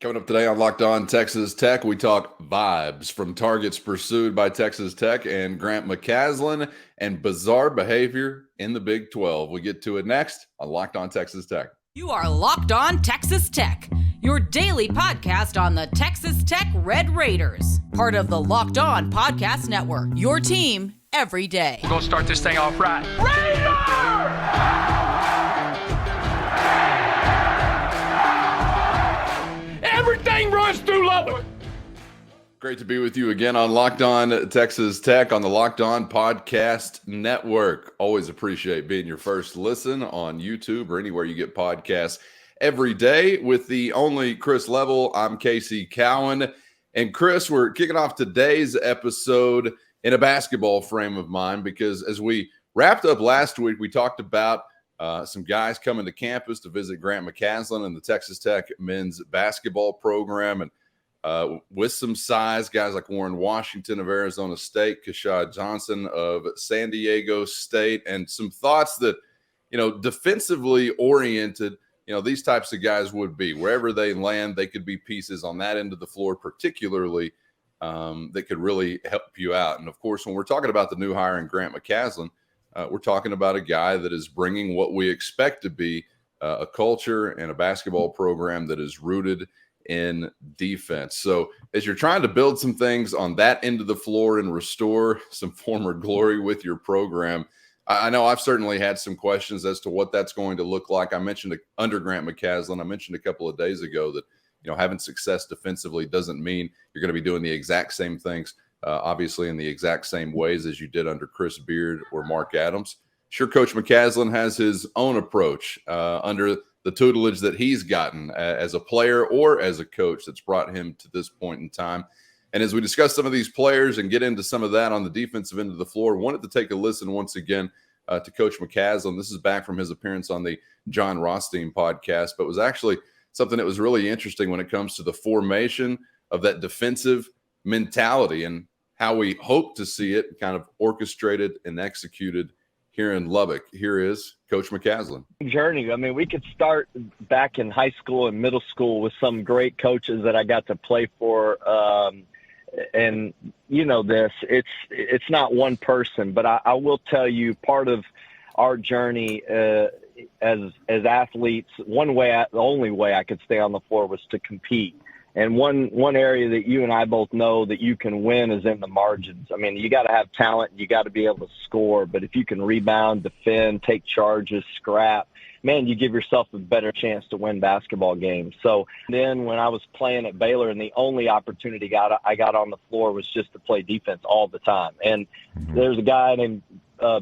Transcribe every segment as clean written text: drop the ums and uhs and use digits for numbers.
Coming up today on Locked On Texas Tech, we talk vibes from targets pursued by Texas Tech and Grant McCaslin and bizarre behavior in the Big 12. We get to it next on Locked On Texas Tech. You are Locked On Texas Tech, your daily podcast on the Texas Tech Red Raiders, part of the Locked On Podcast Network, your team every day. We're going to start this thing off right. Raider! Everything runs through Lubbock. Great to be with you again on Locked On Texas Tech on the Locked On Podcast Network. Always appreciate being your first listen on YouTube or anywhere you get podcasts every day. With the only Chris Level, I'm Casey Cowan. And Chris, we're kicking off today's episode in a basketball frame of mind because as we wrapped up last week, we talked about some guys coming to campus to visit Grant McCaslin and the Texas Tech men's basketball program. And with some size, guys like Warren Washington of Arizona State, Kashad Johnson of San Diego State, and some thoughts that, defensively oriented, these types of guys would be. Wherever they land, they could be pieces on that end of the floor, particularly that could really help you out. And, of course, when we're talking about the new hire in Grant McCaslin, we're talking about a guy that is bringing what we expect to be a culture and a basketball program that is rooted in defense. So as you're trying to build some things on that end of the floor and restore some former glory with your program, I know I've certainly had some questions as to what that's going to look like. I mentioned under Grant McCaslin, I mentioned a couple of days ago that, having success defensively doesn't mean you're going to be doing the exact same things, obviously in the exact same ways as you did under Chris Beard or Mark Adams. Sure, Coach McCaslin has his own approach under the tutelage that he's gotten as a player or as a coach that's brought him to this point in time. And as we discuss some of these players and get into some of that on the defensive end of the floor, wanted to take a listen once again to Coach McCaslin. This is back from his appearance on the John Rothstein podcast, but was actually something that was really interesting when it comes to the formation of that defensive mentality and how we hope to see it kind of orchestrated and executed here in Lubbock. Here is Coach McCaslin. Journey. I mean, we could start back in high school and middle school with some great coaches that I got to play for. And it's not one person, but I will tell you part of our journey as athletes, the only way I could stay on the floor was to compete. And one area that you and I both know that you can win is in the margins. I mean, you got to have talent. You got to be able to score. But if you can rebound, defend, take charges, scrap, man, you give yourself a better chance to win basketball games. So then when I was playing at Baylor and the only opportunity I got on the floor was just to play defense all the time. And there's a guy named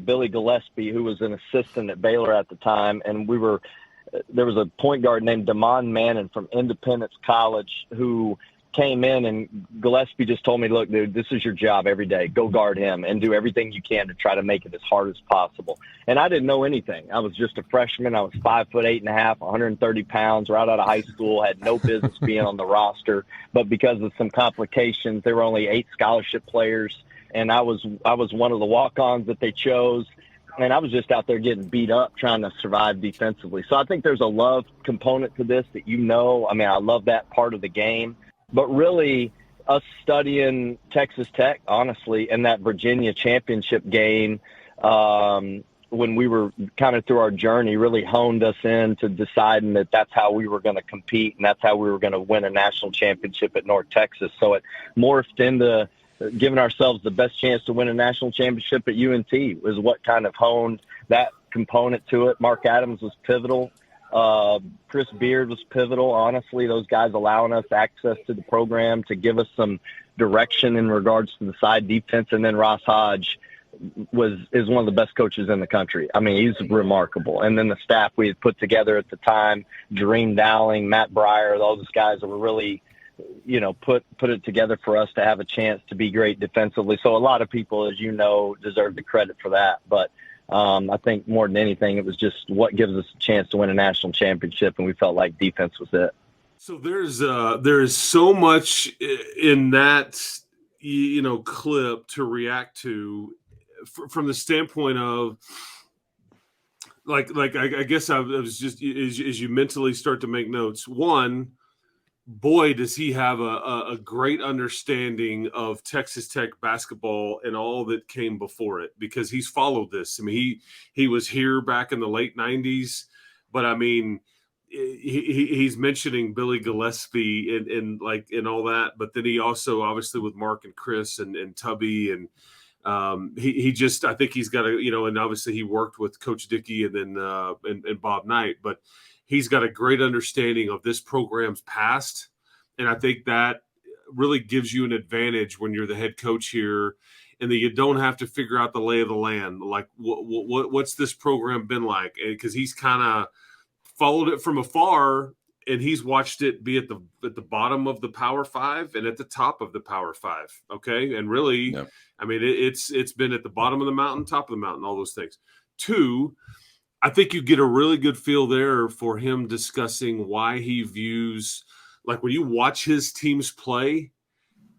Billy Gillespie who was an assistant at Baylor at the time, and there was a point guard named Damon Mannon from Independence College who came in, and Gillespie just told me, look, dude, this is your job every day. Go guard him and do everything you can to try to make it as hard as possible. And I didn't know anything. I was just a freshman. I was 5'8.5", 130 pounds, right out of high school, had no business being on the roster. But because of some complications, there were only 8 scholarship players, and I was one of the walk-ons that they chose. And I was just out there getting beat up trying to survive defensively. So I think there's a love component to this that I mean, I love that part of the game. But really, us studying Texas Tech, honestly, and that Virginia championship game, when we were kind of through our journey, really honed us into deciding that that's how we were going to compete and that's how we were going to win a national championship at North Texas. So it morphed into giving ourselves the best chance to win a national championship at UNT was what kind of honed that component to it. Mark Adams was pivotal. Chris Beard was pivotal. Honestly, those guys allowing us access to the program to give us some direction in regards to the side defense. And then Ross Hodge is one of the best coaches in the country. I mean, he's remarkable. And then the staff we had put together at the time, Dream Dowling, Matt Breyer, all those guys were really, put it together for us to have a chance to be great defensively. So a lot of people, as you know, deserve the credit for that. But I think more than anything, it was just what gives us a chance to win a national championship, and we felt like defense was it. So there is so much in that clip to react to from the standpoint of like I guess I was just as you mentally start to make notes. One, boy, does he have a great understanding of Texas Tech basketball and all that came before it, because he's followed this. I mean, he was here back in the late 90s, but I mean, he's mentioning Billy Gillespie and all that, but then he also obviously with Mark and Chris and Tubby and he just, I think he's got a, and obviously he worked with Coach Dickey and then and Bob Knight, but he's got a great understanding of this program's past. And I think that really gives you an advantage when you're the head coach here, and that you don't have to figure out the lay of the land. Like what's this program been like? Because he's kind of followed it from afar, and he's watched it be at the bottom of the Power Five and at the top of the Power Five. Okay. And really, yep. I mean, it's been at the bottom of the mountain, top of the mountain, all those things. Two, I think you get a really good feel there for him discussing why he views, like when you watch his teams play,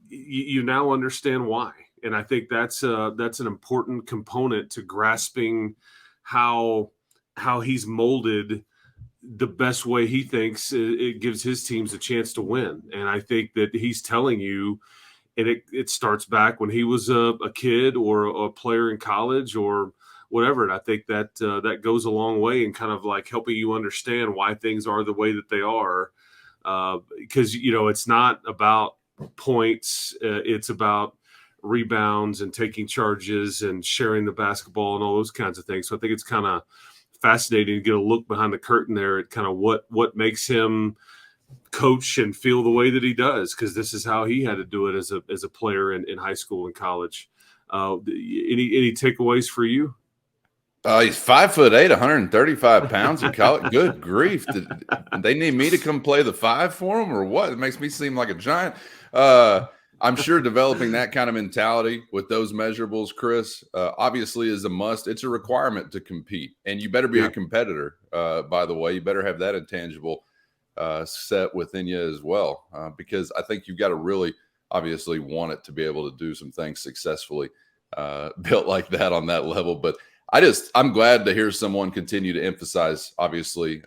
you now understand why. And I think that's an important component to grasping how he's molded the best way he thinks it gives his teams a chance to win. And I think that he's telling you, and it starts back when he was a kid or a player in college or whatever. And I think that that goes a long way in kind of like helping you understand why things are the way that they are. Because, it's not about points. It's about rebounds and taking charges and sharing the basketball and all those kinds of things. So I think it's kind of fascinating to get a look behind the curtain there at kind of what makes him coach and feel the way that he does, because this is how he had to do it as a player in high school and college. Any takeaways for you? He's 5'8", 135 pounds in college. Good grief! Did they need me to come play the five for him, or what? It makes me seem like a giant. I'm sure developing that kind of mentality with those measurables, Chris, obviously is a must. It's a requirement to compete, and you better be a competitor. By the way, you better have that intangible set within you as well, because I think you've got to really, obviously, want it to be able to do some things successfully, built like that on that level. But I'm glad to hear someone continue to emphasize, obviously,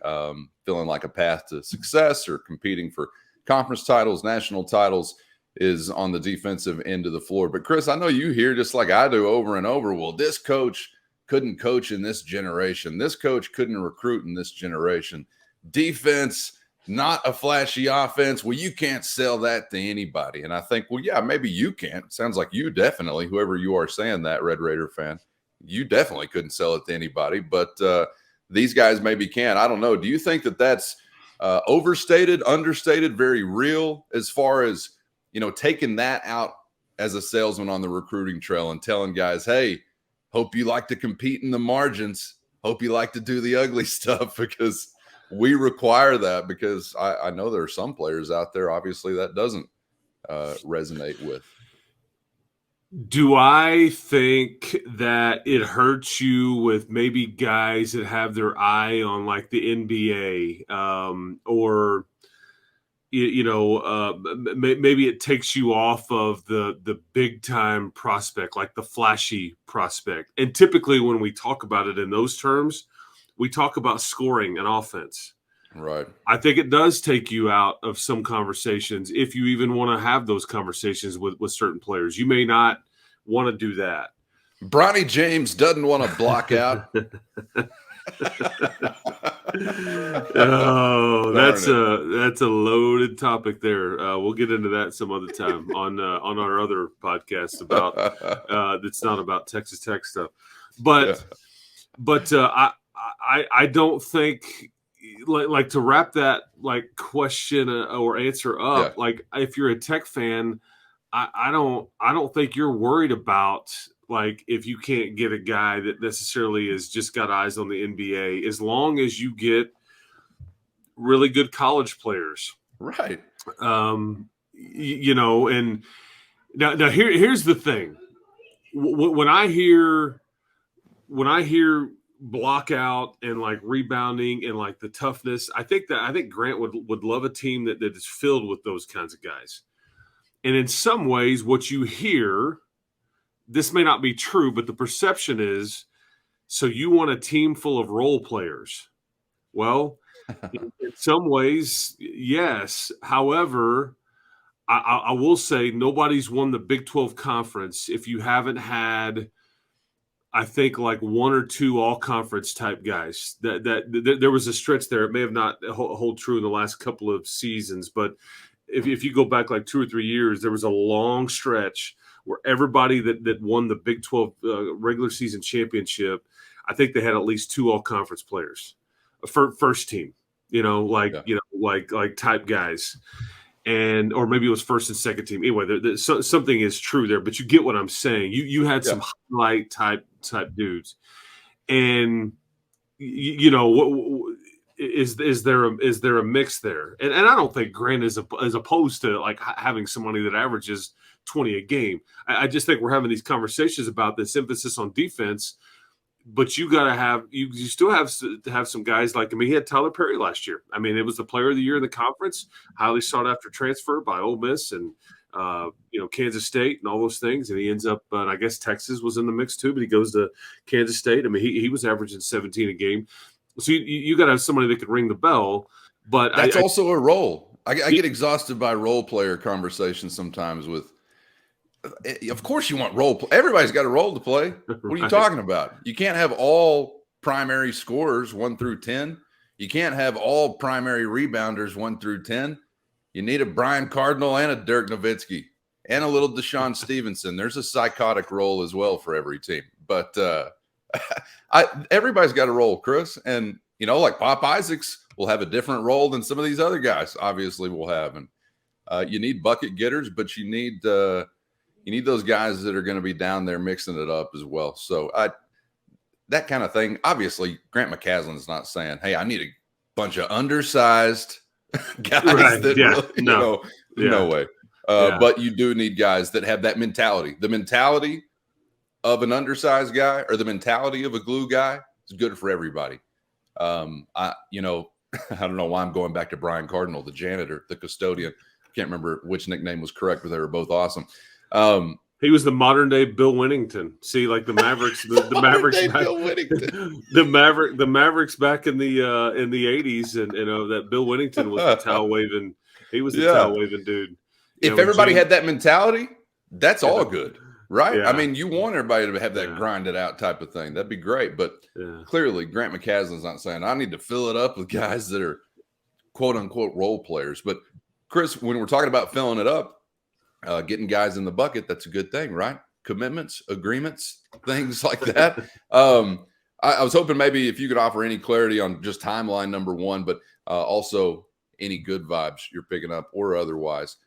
feeling like a path to success or competing for conference titles, national titles is on the defensive end of the floor. But Chris, I know you hear just like I do over and over, well, this coach couldn't coach in this generation. This coach couldn't recruit in this generation. Defense, not a flashy offense. Well, you can't sell that to anybody. And I think, well, yeah, maybe you can't. Sounds like you definitely, whoever you are saying that, Red Raider fan, you definitely couldn't sell it to anybody. But these guys maybe can. I don't know. Do you think that that's overstated, understated, very real as far as, taking that out as a salesman on the recruiting trail and telling guys, hey, hope you like to compete in the margins. Hope you like to do the ugly stuff, because we require that, because I know there are some players out there, obviously, that doesn't resonate with. Do I think that it hurts you with maybe guys that have their eye on like the NBA or maybe it takes you off of the big time prospect, like the flashy prospect? And typically when we talk about it in those terms, we talk about scoring and offense. Right. I think it does take you out of some conversations, if you even want to have those conversations with certain players. You may not want to do that. Bronny James doesn't want to block out. Oh, that's a loaded topic there. We'll get into that some other time on our other podcast about that's not about Texas Tech stuff. But I don't think, like to wrap that like question or answer up. Like if you're a Tech fan, I don't think you're worried about like if you can't get a guy that necessarily has just got eyes on the NBA, as long as you get really good college players. Right. And now here's the thing. When I hear block out and like rebounding and like the toughness, I think Grant would love a team that is filled with those kinds of guys. And in some ways, what you hear, this may not be true, but the perception is, so you want a team full of role players. Well, In some ways, yes. However, I will say nobody's won the Big 12 conference if you haven't had, I think, like one or two all-conference type guys. That there was a stretch there. It may have not hold true in the last couple of seasons, but if you go back like 2 or 3 years, there was a long stretch where everybody that won the Big 12 regular season championship, I think they had at least two all-conference players, first team, like type guys. And or maybe it was first and second team. Anyway, something is true there, but you get what I'm saying. You had some highlight type dudes, and is there a mix there? And I don't think Grant is opposed to like having somebody that averages 20 a game. I just think we're having these conversations about this emphasis on defense. But you got to have you still have to have some guys like, I mean, he had Tyler Perry last year. I mean, it was the player of the year in the conference, highly sought after transfer by Ole Miss and Kansas State and all those things. And he ends up, and I guess Texas was in the mix too, but he goes to Kansas State. I mean, he was averaging 17 a game. So you got to have somebody that could ring the bell. But that's also a role. I get exhausted by role player conversations sometimes with. Of course you want role play. Everybody's got a role to play. What are you talking about? You can't have all primary scorers 1 through 10. You can't have all primary rebounders 1 through 10. You need a Brian Cardinal and a Dirk Nowitzki and a little Deshaun Stevenson. There's a psychotic role as well for every team. But everybody's got a role, Chris. And, like Pop Isaacs will have a different role than some of these other guys obviously will have. And you need bucket getters, but you need those guys that are going to be down there mixing it up as well. So that kind of thing. Obviously, Grant McCasland is not saying, "Hey, I need a bunch of undersized guys." Right. That No way. But you do need guys that have that mentality. The mentality of an undersized guy or the mentality of a glue guy is good for everybody. I don't know why I'm going back to Brian Cardinal, the janitor, the custodian. Can't remember which nickname was correct, but they were both awesome. He was the modern day Bill Winnington. See, like the Mavericks, the Mavericks, Bill Winnington. the Mavericks back in the 80s, and that Bill Winnington was the towel waving. He was the towel waving dude. If everybody had that mentality, that's all good, right? Yeah. I mean, you want everybody to have that grinded out type of thing. That'd be great. But clearly, Grant McCaslin's not saying I need to fill it up with guys that are quote unquote role players. But Chris, when we're talking about filling it up, getting guys in the bucket, that's a good thing, right? Commitments, agreements, things like that. I was hoping maybe if you could offer any clarity on just timeline number one, but also any good vibes you're picking up or otherwise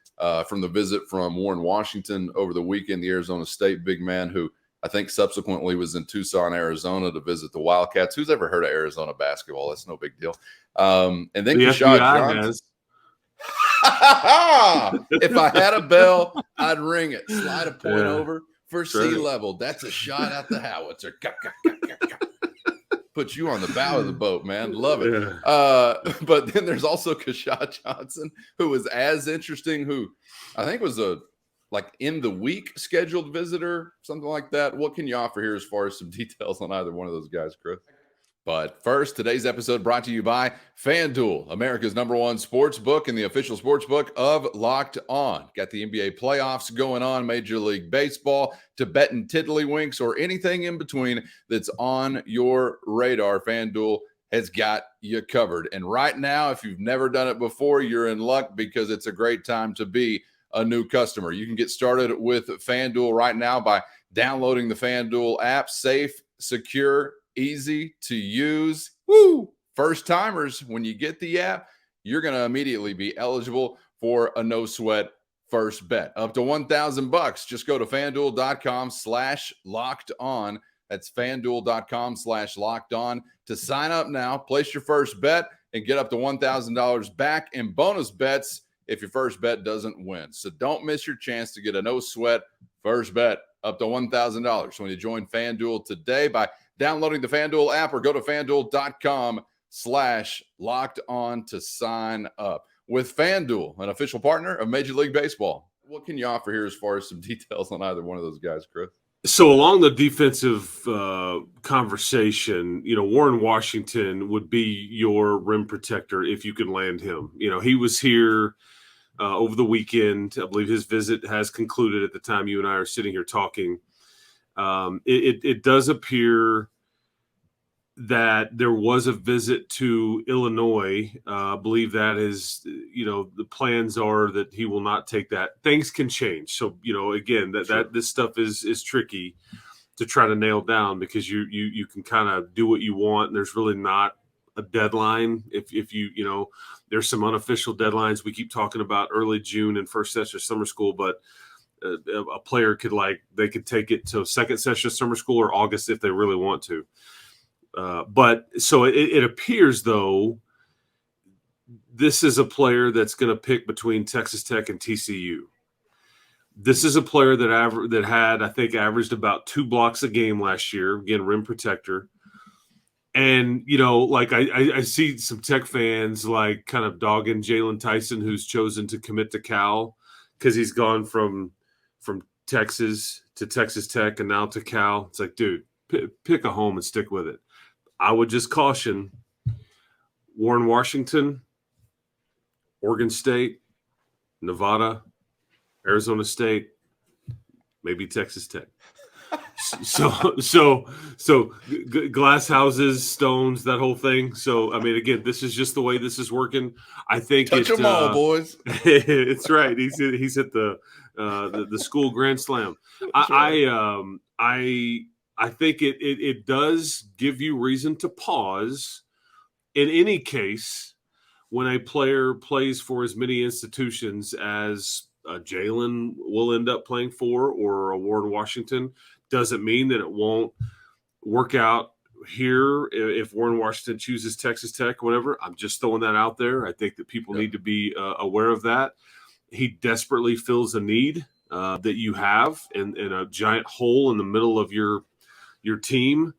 from the visit from Warren Washington over the weekend, the Arizona State big man who I think subsequently was in Tucson, Arizona to visit the Wildcats. Who's ever heard of Arizona basketball? That's no big deal. And then Keshad Johnson. If I had a bell, I'd ring it. Slide a point over for sea level. That's a shot at the howitzer. Put you on the bow of the boat, man. Love it. Yeah. But then there's also Keshad Johnson, who was as interesting, who I think was a in the week scheduled visitor, something like that. What can you offer here as far as some details on either one of those guys, Chris? But first, today's episode brought to you by FanDuel, America's #1 sports book and the official sports book of Locked On. Got the NBA playoffs going on, Major League Baseball, Tibetan tiddlywinks, or anything in between that's on your radar. FanDuel has got you covered. And right now, if you've never done it before, you're in luck because it's a great time to be a new customer. You can get started with FanDuel right now by downloading the FanDuel app. Safe, secure, easy to use. Woo! First timers, when you get the app, you're going to immediately be eligible for a no sweat first bet up to $1,000. Just go to FanDuel.com/locked on. That's FanDuel.com/locked on to sign up now. Place your first bet and get up to $1,000 back in bonus bets if your first bet doesn't win. So don't miss your chance to get a no sweat first bet up to $1,000 when you join FanDuel today by downloading the FanDuel app or go to FanDuel.com/locked on to sign up. With FanDuel, an official partner of Major League Baseball. What can you offer here as far as some details on either one of those guys, Chris? So along the defensive conversation, Warren Washington would be your rim protector if you can land him. He was here over the weekend. I believe his visit has concluded at the time you and I are sitting here talking. It does appear that there was a visit to Illinois. I believe that is, the plans are that he will not take that. Things can change. So, again, that this stuff is tricky to try to nail down because you can kind of do what you want. And there's really not a deadline. If you there's some unofficial deadlines. We keep talking about early June and first session of summer school, but a player could take it to second session of summer school or August if they really want to. But so it appears, though, this is a player that's going to pick between Texas Tech and TCU. This is a player that had, I think, averaged about 2 blocks a game last year. Again, rim protector. And, I see some Tech fans kind of dogging Jalen Tyson, who's chosen to commit to Cal because he's gone from Texas to Texas Tech and now to Cal. It's like, dude, pick a home and stick with it. I would just caution Warren Washington, Oregon State, Nevada, Arizona State, maybe Texas Tech. So glass houses, stones, that whole thing. So, I mean, again, this is just the way this is working. I think touch them all, boys. It's right. He's hit the school grand slam. I think it does give you reason to pause in any case when a player plays for as many institutions as Jalen will end up playing for or a Warren Washington. Doesn't mean that it won't work out here if Warren Washington chooses Texas Tech, whatever. I'm just throwing that out there. I think that people need to be aware of that. He desperately fills a need that you have in a giant hole in the middle of your team.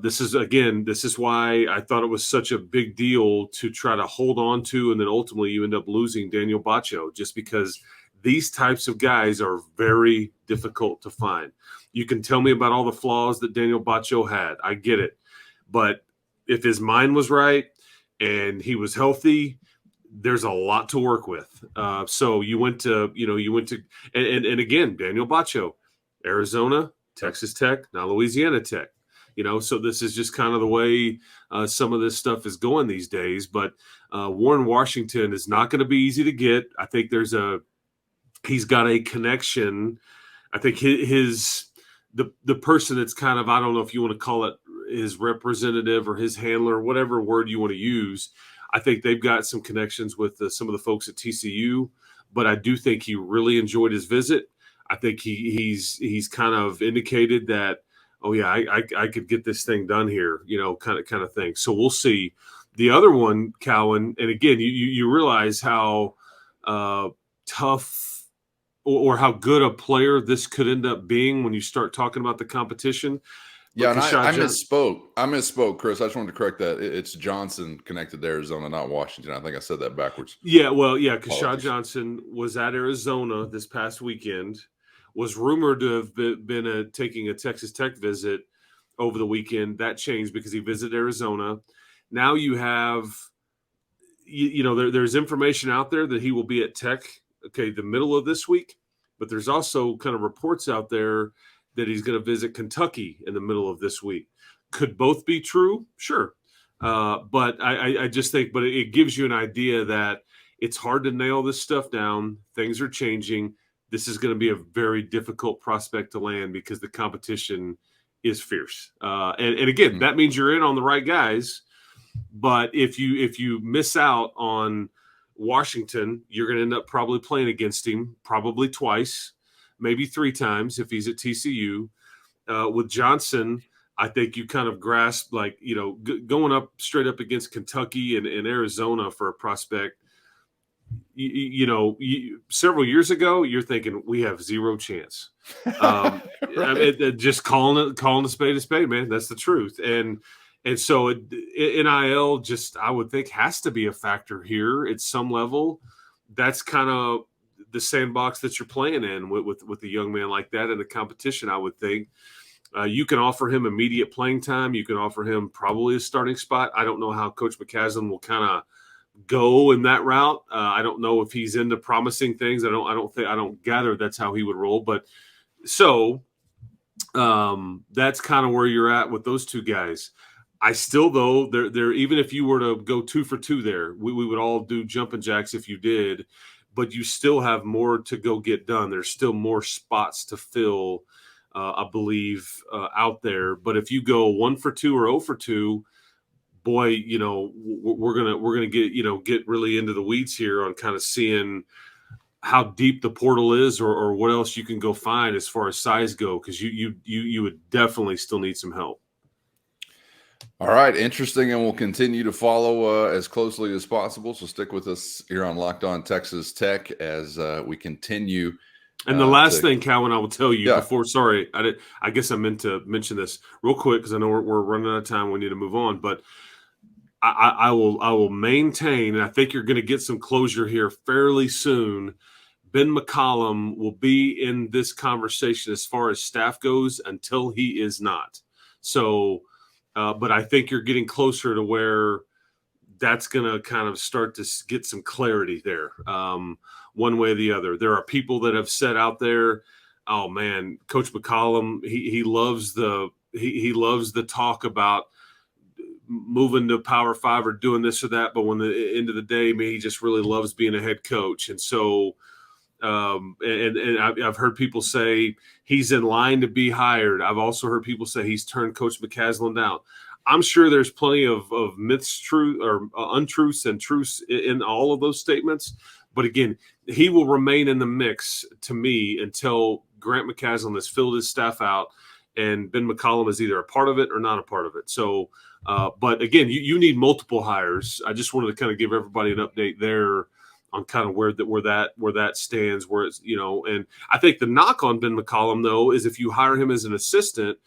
This is why I thought it was such a big deal to try to hold on to, and then ultimately you end up losing Daniel Baccio, just because these types of guys are very difficult to find. You can tell me about all the flaws that Daniel Baccio had. I get it. But if his mind was right and he was healthy, there's a lot to work with. So you went to, and again, Daniel Baccio, Arizona, Texas Tech, now Louisiana Tech. So this is just kind of the way some of this stuff is going these days. But Warren Washington is not going to be easy to get. I think he's got a connection. I think the person that's kind of, I don't know if you want to call it his representative or his handler, whatever word you want to use. I think they've got some connections with some of the folks at TCU, but I do think he really enjoyed his visit. I think he's kind of indicated that, oh yeah, I could get this thing done here, kind of thing. So we'll see. The other one, Cowan, and again, you realize how tough or how good a player this could end up being when you start talking about the competition. Yeah, and I misspoke, Chris. I just wanted to correct that. It's Johnson connected to Arizona, not Washington. I think I said that backwards. Yeah, well, yeah, Keshad Johnson was at Arizona this past weekend, was rumored to have been taking a Texas Tech visit over the weekend. That changed because he visited Arizona. Now you have, there's information out there that he will be at Tech, the middle of this week, but there's also kind of reports out there that he's going to visit Kentucky in the middle of this week. Could both be true? Sure. But I just think, but it gives you an idea that it's hard to nail this stuff down. Things are changing. This is going to be a very difficult prospect to land because the competition is fierce. And again, that means you're in on the right guys. But if you miss out on Washington, you're going to end up probably playing against him probably twice, maybe 3 times if he's at TCU. With Johnson, I think you kind of grasp going up straight up against Kentucky and Arizona for a prospect. Several years ago, you're thinking we have zero chance. Just calling a spade, man. That's the truth. And so NIL just, I would think, has to be a factor here at some level. That's kind of the sandbox that you're playing in with a young man like that in a competition. I would think you can offer him immediate playing time. You can offer him probably a starting spot. I don't know how Coach McCasland will kind of go in that route. I don't know if he's into promising things. I don't gather that's how he would roll. But so that's kind of where you're at with those two guys. I still, though, they're even if you were to go 2 for 2 there, we would all do jumping jacks if you did, but you still have more to go get done. There's still more spots to fill, I believe, out there. But if you go 1 for 2 or 0 for 2, boy, we're gonna get really into the weeds here on kind of seeing how deep the portal is, or what else you can go find as far as size go, because you would definitely still need some help. All right, interesting, and we'll continue to follow as closely as possible. So stick with us here on Locked On Texas Tech as we continue. And the last thing, Calvin, I will tell you before. Sorry, I guess I meant to mention this real quick because I know we're running out of time. We need to move on, but I will maintain, and I think you're going to get some closure here fairly soon. Ben McCollum will be in this conversation as far as staff goes until he is not. So, but I think you're getting closer to where that's going to kind of start to get some clarity there, one way or the other. There are people that have said out there, "Oh man, Coach McCollum, he loves the talk about moving to Power 5 or doing this or that, but when the end of the day, he just really loves being a head coach." And so, and I've heard people say he's in line to be hired. I've also heard people say he's turned Coach McCaslin down. I'm sure there's plenty of myths, truth, or untruths and truths in all of those statements. But again, he will remain in the mix to me until Grant McCaslin has filled his staff out and Ben McCollum is either a part of it or not a part of it. So, but again, you need multiple hires. I just wanted to kind of give everybody an update there on kind of where that stands, where it's, and I think the knock on Ben McCollum though is if you hire him as an assistant,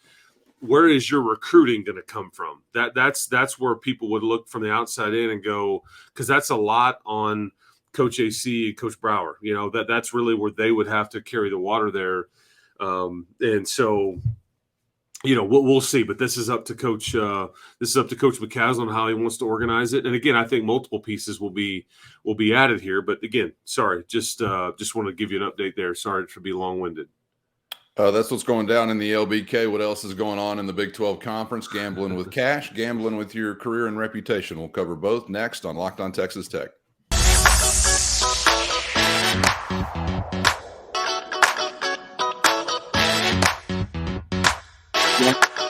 where is your recruiting going to come from? That's where people would look from the outside in and go, because that's a lot on Coach AC and Coach Brower. That's really where they would have to carry the water there, and so. We'll see, but this is up to Coach. This is up to Coach McCaslin how he wants to organize it. And again, I think multiple pieces will be added here. But again, sorry, just want to give you an update there. Sorry to be long-winded. That's what's going down in the LBK. What else is going on in the Big 12 Conference? Gambling with cash, gambling with your career and reputation. We'll cover both next on Locked On Texas Tech.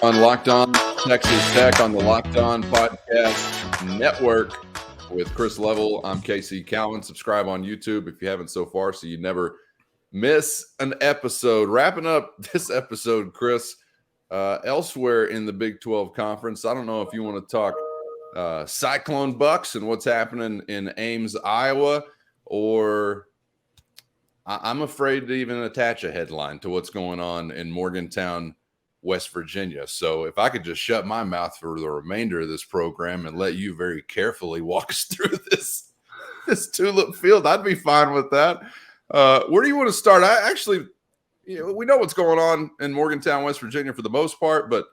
On Locked On Texas Tech on the Locked On Podcast Network with Chris Level. I'm Casey Cowan. Subscribe on YouTube if you haven't so far so you never miss an episode. Wrapping up this episode, Chris, elsewhere in the Big 12 Conference, I don't know if you want to talk Cyclone Bucks and what's happening in Ames, Iowa, or I'm afraid to even attach a headline to what's going on in Morgantown, West Virginia. So if I could just shut my mouth for the remainder of this program and let you very carefully walk us through this tulip field, I'd be fine with that. Where do you want to start? I actually, we know what's going on in Morgantown, West Virginia for the most part, but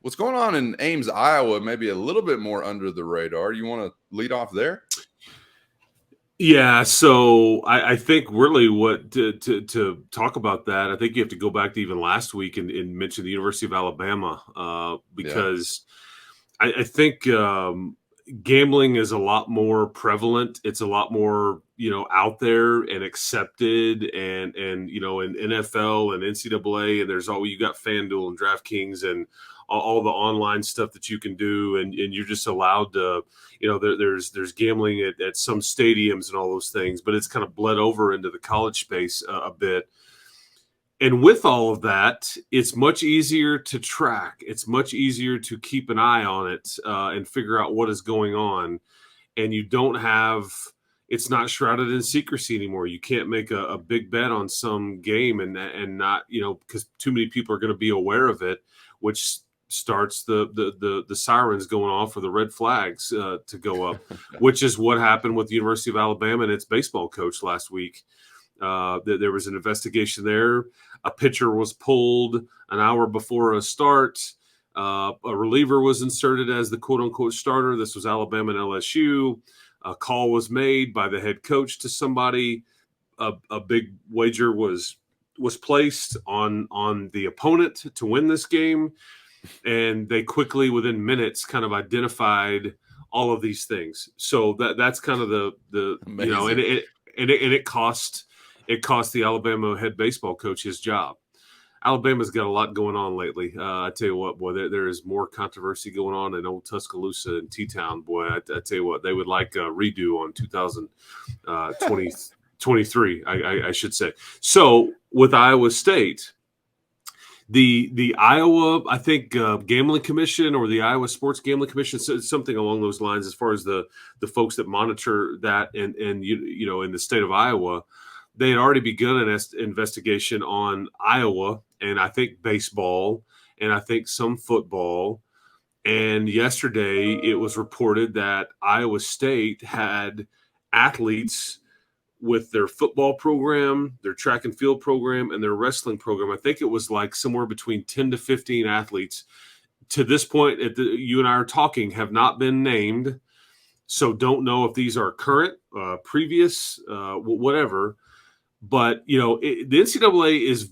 what's going on in Ames, Iowa, maybe a little bit more under the radar. You want to lead off there? Yeah, so I think really what to talk about that, I think you have to go back to even last week and mention the University of Alabama because I think gambling is a lot more prevalent. It's a lot more, out there and accepted and in NFL and NCAA, and you got FanDuel and DraftKings and all the online stuff that you can do, and you're just allowed to, there's gambling at some stadiums and all those things, but it's kind of bled over into the college space a bit. And with all of that, it's much easier to track. It's much easier to keep an eye on it and figure out what is going on. And you don't have, it's not shrouded in secrecy anymore. You can't make a big bet on some game and not, because too many people are going to be aware of it, which starts the sirens going off or the red flags to go up, which is what happened with the University of Alabama and its baseball coach last week. There was an investigation there. A pitcher was pulled an hour before a start. A reliever was inserted as the quote-unquote starter. This was Alabama and LSU. A call was made by the head coach to somebody. A big wager was placed on the opponent to win this game, and they quickly, within minutes, kind of identified all of these things. So that's kind of the Amazing. and it cost the Alabama head baseball coach his job. Alabama's got a lot going on lately. I tell you what, boy, there is more controversy going on in old Tuscaloosa and T-Town. Boy, I tell you what, they would like a redo on 2023, I should say. So with Iowa State, the Iowa, I think, Gambling Commission or the Iowa Sports Gambling Commission, something along those lines, as far as the folks that monitor that and you know in the state of Iowa, they had already begun an investigation on Iowa and I think baseball and I think some football. And yesterday it was reported that Iowa State had athletes with their football program, their track and field program, and their wrestling program. I think it was like somewhere between 10 to 15 athletes. To this point, you and I are talking, have not been named. So don't know if these are current, previous, whatever. But, you know, the NCAA is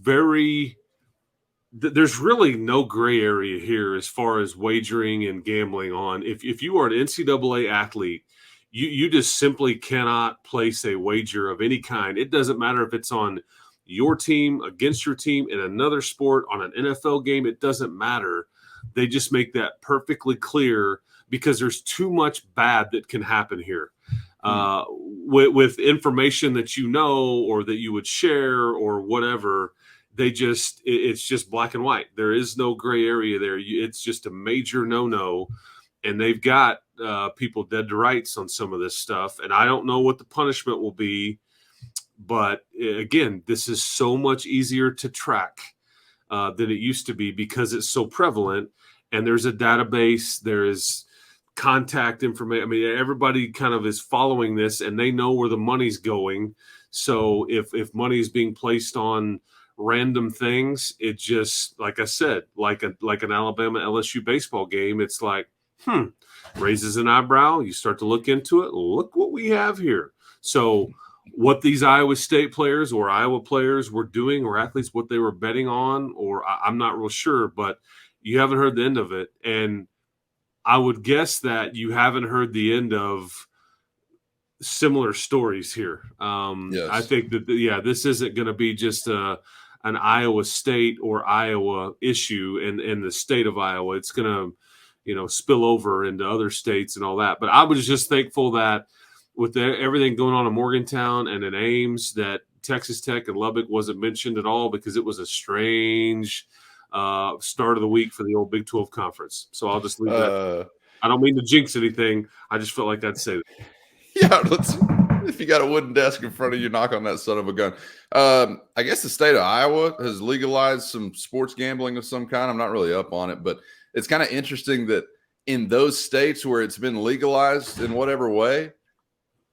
there's really no gray area here as far as wagering and gambling on. If you are an NCAA athlete, you just simply cannot place a wager of any kind. It doesn't matter if it's on your team, against your team, in another sport, on an NFL game. It doesn't matter. They just make that perfectly clear because there's too much bad that can happen here. With information that you know or that you would share or whatever, it's just black and white. There is no gray area there. It's just a major no-no, and they've got people dead to rights on some of this stuff. And I don't know what the punishment will be, but again, this is so much easier to track than it used to be because it's so prevalent, and there's a database, there is contact information. I mean, everybody kind of is following this and they know where the money's going. So if money is being placed on random things, it just, like I said, like an Alabama LSU baseball game, it's like, raises an eyebrow. You start to look into it. Look what we have here. So what these Iowa State players or Iowa players were doing, or athletes, what they were betting on, or I'm not real sure, but you haven't heard the end of it. And I would guess that you haven't heard the end of similar stories here. Yes. I think that, this isn't going to be just an Iowa State or Iowa issue in the state of Iowa. It's going to, spill over into other states and all that. But I was just thankful that with everything going on in Morgantown and in Ames, that Texas Tech and Lubbock wasn't mentioned at all, because it was a strange start of the week for the old Big 12 conference. So I'll just leave that. I don't mean to jinx anything. I just felt like I'd say that. Yeah, if you got a wooden desk in front of you, knock on that son of a gun. I guess the state of Iowa has legalized some sports gambling of some kind. I'm not really up on it, but it's kind of interesting that in those states where it's been legalized in whatever way,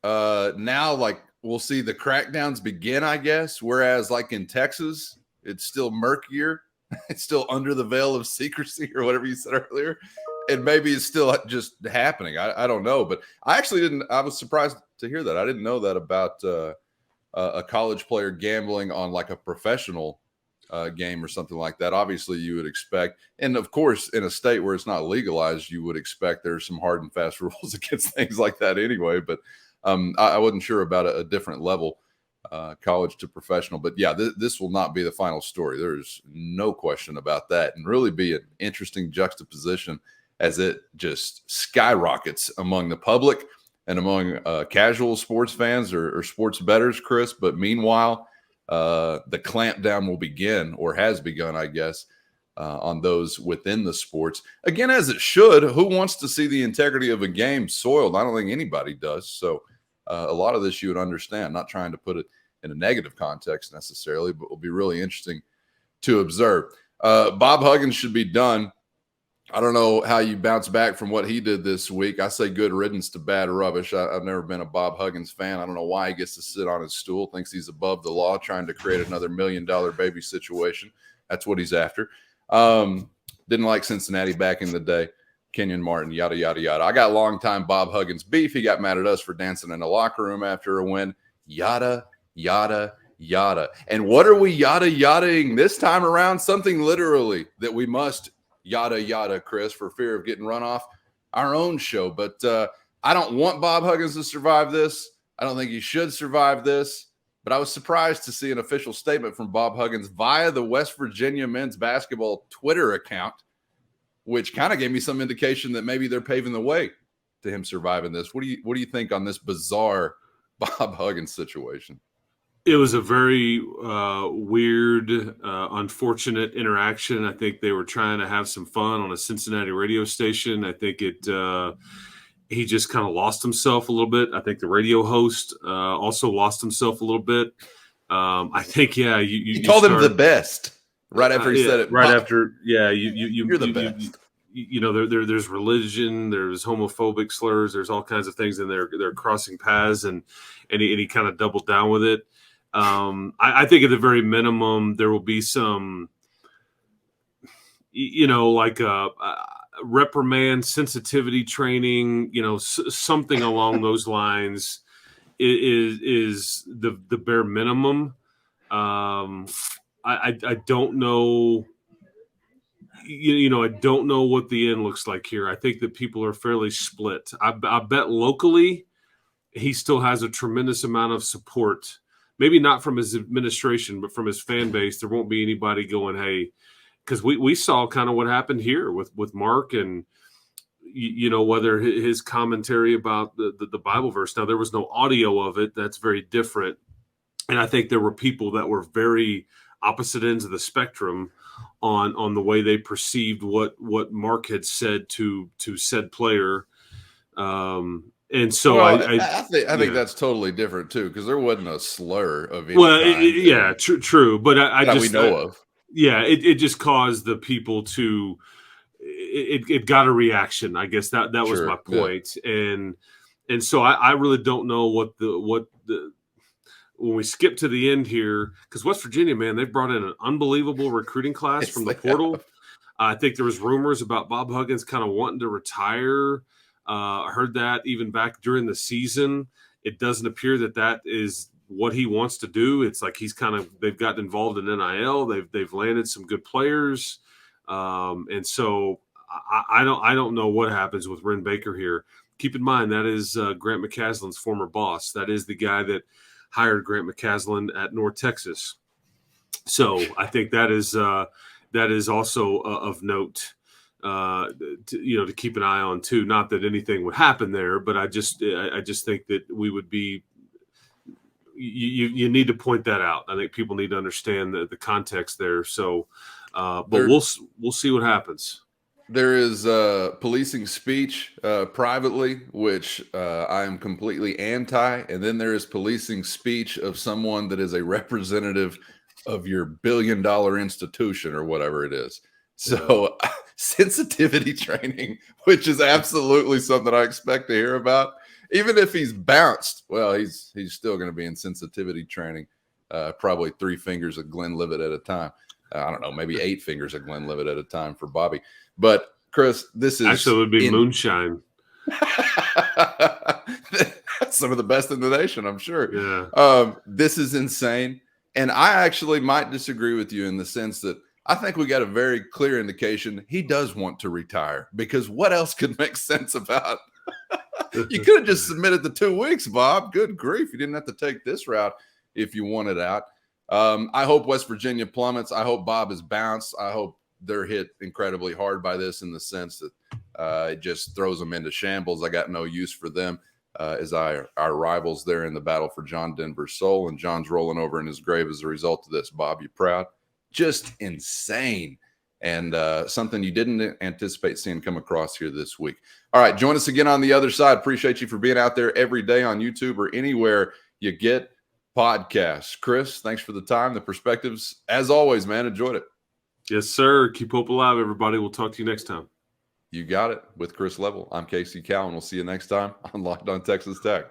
now like we'll see the crackdowns begin, I guess. Whereas like in Texas, it's still murkier. It's still under the veil of secrecy or whatever you said earlier. And maybe it's still just happening. I don't know. But I was surprised to hear that. I didn't know that about a college player gambling on like a professional game or something like that. Obviously, you would expect. And of course, in a state where it's not legalized, you would expect there's some hard and fast rules against things like that anyway. But I wasn't sure about a different level. College to professional. But yeah, this will not be the final story. There's no question about that, and really be an interesting juxtaposition as it just skyrockets among the public and among casual sports fans or sports bettors, Chris. But meanwhile, the clampdown will begin, or has begun, I guess, on those within the sports. Again, as it should. Who wants to see the integrity of a game soiled? I don't think anybody does. So a lot of this you would understand. Not trying to put it in a negative context necessarily, but will be really interesting to observe. Bob Huggins should be done I don't know how you bounce back from what he did this week. I say good riddance to bad rubbish. I've never been a Bob Huggins fan. I don't know why he gets to sit on his stool, thinks he's above the law, trying to create another $1 million baby situation. That's what he's after. Didn't like Cincinnati back in the day. Kenyon Martin, yada, yada, yada. I got longtime Bob Huggins beef. He got mad at us for dancing in the locker room after a win. Yada, yada, yada. And what are we yada, yadaing this time around? Something literally that we must yada, yada, Chris, for fear of getting run off our own show. But I don't want Bob Huggins to survive this. I don't think he should survive this. But I was surprised to see an official statement from Bob Huggins via the West Virginia men's basketball Twitter account, which kind of gave me some indication that maybe they're paving the way to him surviving this. What do you think on this bizarre Bob Huggins situation? It was a very weird, unfortunate interaction. I think they were trying to have some fun on a Cincinnati radio station. I think he just kind of lost himself a little bit. I think the radio host also lost himself a little bit. I think, yeah, you told him the best right after he said it. Right after, yeah, you're the best. There's religion, there's homophobic slurs, there's all kinds of things in there. They're crossing paths, and he kind of doubled down with it. I think at the very minimum there will be some, like reprimand, sensitivity training, something along those lines is the bare minimum. I don't know. I don't know what the end looks like here. I think that people are fairly split. I bet locally he still has a tremendous amount of support. Maybe not from his administration, but from his fan base. There won't be anybody going, hey, because we saw kind of what happened here with Mark and, whether his commentary about the Bible verse. Now, there was no audio of it. That's very different. And I think there were people that were very opposite ends of the spectrum on the way they perceived what Mark had said to said player. And so I think that's totally different too, because there wasn't a slur of any kind. True. But I just we know of. Yeah, it just caused the people to it got a reaction. I guess that was my point. Yeah. And so I really don't know what the when we skip to the end here, because West Virginia, man, they've brought in an unbelievable recruiting class from the portal. I think there was rumors about Bob Huggins kind of wanting to retire. I heard that even back during the season. It doesn't appear that is what he wants to do. It's like they've gotten involved in NIL. They've landed some good players. And so I don't know what happens with Ren Baker here. Keep in mind, that is Grant McCaslin's former boss. That is the guy that hired Grant McCaslin at North Texas. So I think that is also of note. To keep an eye on too. Not that anything would happen there, but I just think that we would be. You need to point that out. I think people need to understand the context there. So, but we'll see what happens. There is policing speech privately, which I am completely anti, and then there is policing speech of someone that is a representative of your billion-dollar institution or whatever it is. So sensitivity training, which is absolutely something I expect to hear about. Even if he's bounced, well, he's still going to be in sensitivity training, probably 3 fingers of Glenn Livett at a time. I don't know, maybe 8 fingers of Glenn Livett at a time for Bobby. But, Chris, this is... Actually, it would be moonshine. That's some of the best in the nation, I'm sure. Yeah. This is insane. And I actually might disagree with you in the sense that I think we got a very clear indication he does want to retire, because what else could make sense about? You could have just submitted the 2 weeks, Bob. Good grief. You didn't have to take this route if you wanted out. I hope West Virginia plummets. I hope Bob is bounced. I hope they're hit incredibly hard by this in the sense that it just throws them into shambles. I got no use for them as our rivals there in the battle for John Denver's soul. And John's rolling over in his grave as a result of this. Bob, you proud? Just insane, and something you didn't anticipate seeing come across here this week. All right, join us again on the other side. Appreciate you for being out there every day on YouTube or anywhere you get podcasts. Chris, thanks for the time, the perspectives. As always, man, enjoyed it. Yes, sir. Keep hope alive, everybody. We'll talk to you next time. You got it. With Chris Level, I'm Casey Cowan. We'll see you next time on Locked On Texas Tech.